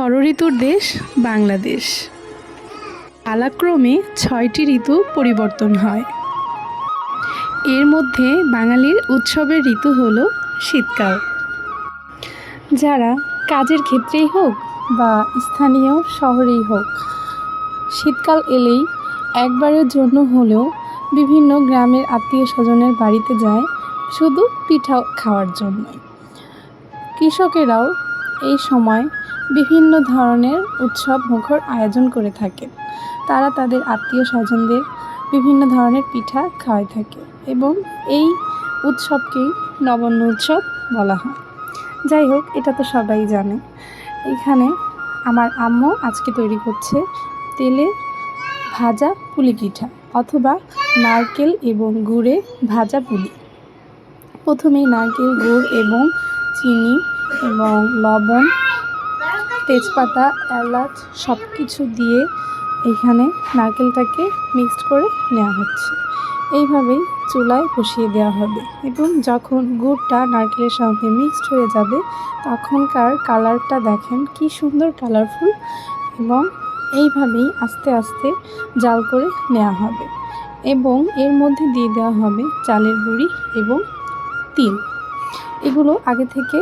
ষড়ঋতুর দেশ বাংলাদেশ। কালাক্রমে ৬টি ঋতু পরিবর্তন হয়। এর মধ্যে বাঙালির উৎসবের ঋতু হলো শীতকাল। যারা কাজের ক্ষেত্রেই হোক বা স্থানীয় শহরেই হোক, শীতকাল এলেই একবারের জন্য হলেও বিভিন্ন গ্রামের আত্মীয় স্বজনের বাড়িতে যায় শুধু পিঠা খাওয়ার জন্য। কৃষকেরাও এই সময় বিভিন্ন ধরনের উৎসব মুখর আয়োজন করে থাকে। তারা তাদের আত্মীয় স্বজনদের বিভিন্ন ধরনের পিঠা খাওয়াই থাকে এবং এই উৎসবকেই নবান্ন উৎসব বলা হয়। যাই হোক, এটা তো সবাই জানে। এখানে আমার আম্মু আজকে তৈরি করছে তেলে ভাজা পুলি পিঠা অথবা নারকেল এবং গুড়ে ভাজা পুলি। প্রথমেই নারকেল, গুড় এবং চিনি এবং লবণ, তেজপাতা, এলাচ সব কিছু দিয়ে এখানে নারকেলটাকে মিক্সড করে নেওয়া হচ্ছে। এইভাবেই চুলায় বসিয়ে দেওয়া হবে এবং যখন গুড়টা নারকেলের সঙ্গে মিক্সড হয়ে যাবে তখনকার কালারটা দেখেন কি সুন্দর কালারফুল, এবং এইভাবেই আস্তে আস্তে জাল করে নেওয়া হবে এবং এর মধ্যে দিয়ে দেওয়া হবে চালের গুঁড়ি এবং তিল। এগুলো আগে থেকে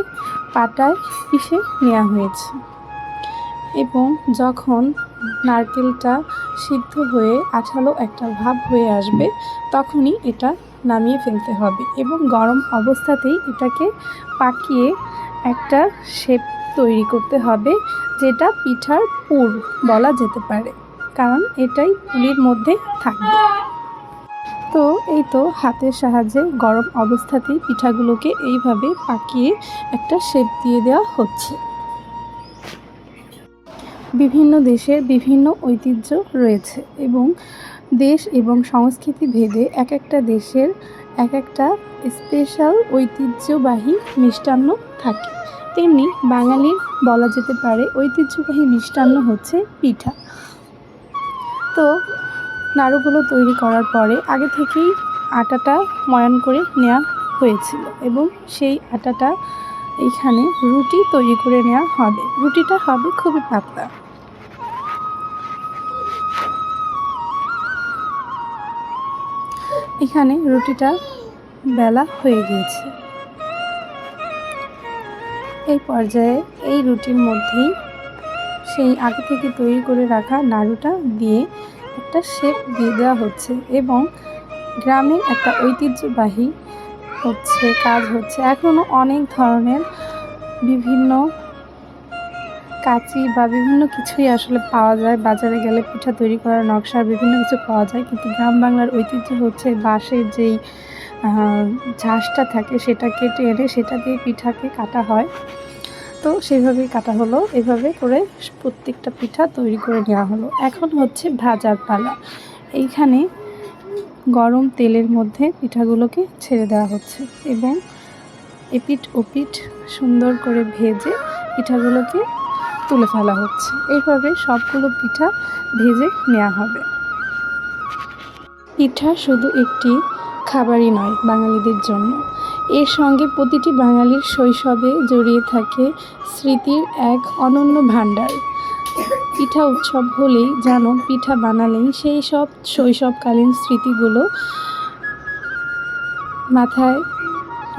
পাটায় পিষে নেওয়া হয়েছে এবং যখন নারকেলটা সিদ্ধ হয়ে আঠালো একটা ভাব হয়ে আসবে তখনই এটা নামিয়ে ফেলতে হবে এবং গরম অবস্থাতেই এটাকে পাকিয়ে একটা শেপ তৈরি করতে হবে, যেটা পিঠার পুর বলা যেতে পারে, কারণ এটাই পুলির মধ্যে থাকবে। তো এই তো হাতের সাহায্যে গরম অবস্থাতেই পিঠাগুলোকে এইভাবে পাকিয়ে একটা শেপ দিয়ে দেওয়া হচ্ছে। বিভিন্ন দেশের বিভিন্ন ঐতিহ্য রয়েছে এবং দেশ এবং সংস্কৃতি ভেদে এক একটা দেশের এক একটা স্পেশাল ঐতিহ্যবাহী মিষ্টান্ন থাকে। তেমনি বাঙালির বলা যেতে পারে ঐতিহ্যবাহী মিষ্টান্ন হচ্ছে পিঠা। তো নাড়ুগুলো তৈরি করার পরে আগে থেকেই আটাটা ময়ান করে নেওয়া হয়েছিল এবং সেই আটাটা এইখানে রুটি তৈরি করে নেওয়া হবে। রুটিটা হবে খুবই পাতলা। এখানে রুটিটা বেলা হয়ে গিয়েছে। এই পর্যায়ে এই রুটির মধ্যেই সেই আগে থেকে তৈরি করে রাখা নাড়ুটা দিয়ে একটা শেপ দিয়ে দেওয়া হচ্ছে এবং গ্রামের একটা ঐতিহ্যবাহী কাজ হচ্ছে। এখনও অনেক ধরনের বিভিন্ন কাঁচি বা বিভিন্ন কিছুই আসলে পাওয়া যায়, বাজারে গেলে পিঠা তৈরি করার নকশার বিভিন্ন কিছু পাওয়া যায়, কিন্তু গ্রাম বাংলার ঐতিহ্য হচ্ছে বাঁশের যেই ঝাঁসটা থাকে সেটা কেটে এনে সেটা দিয়ে পিঠাকে কাটা হয়। তো সেভাবেই কাটা হলো, এভাবে করে প্রত্যেকটা পিঠা তৈরি করে নেওয়া হলো। এখন হচ্ছে ভাজার পালা। এইখানে গরম তেলের মধ্যে পিঠাগুলোকে ছেড়ে দেওয়া হচ্ছে এবং এপিঠ ওপিঠ সুন্দর করে ভেজে পিঠাগুলোকে তুলে ফেলা হচ্ছে। এইভাবে সবগুলো পিঠা ভেজে নেওয়া হবে। পিঠা শুধু একটি খাবারই নয় বাঙালিদের জন্য, এর সঙ্গে প্রতিটি বাঙালির শৈশবে জড়িয়ে থাকে স্মৃতির এক অনন্য ভাণ্ডার। পিঠা উৎসব হলেই যেন পিঠা বানালেই সেই সব শৈশবকালীন স্মৃতিগুলো মাথায়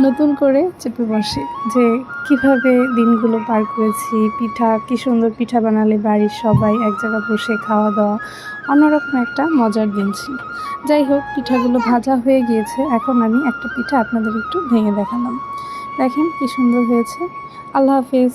নতুন করে চেপে বসে, যে কিভাবে দিনগুলো পার করেছি, পিঠা কী সুন্দর পিঠা বানালে বাড়ির সবাই এক জায়গায় বসে খাওয়া দাওয়া, অন্যরকম একটা মজার দিন ছিল। যাই হোক, পিঠাগুলো ভাজা হয়ে গিয়েছে। এখন আমি একটা পিঠা আপনাদের একটু ভেঙে দেখালাম। দেখেন কি সুন্দর হয়েছে। আল্লাহ হাফেজ।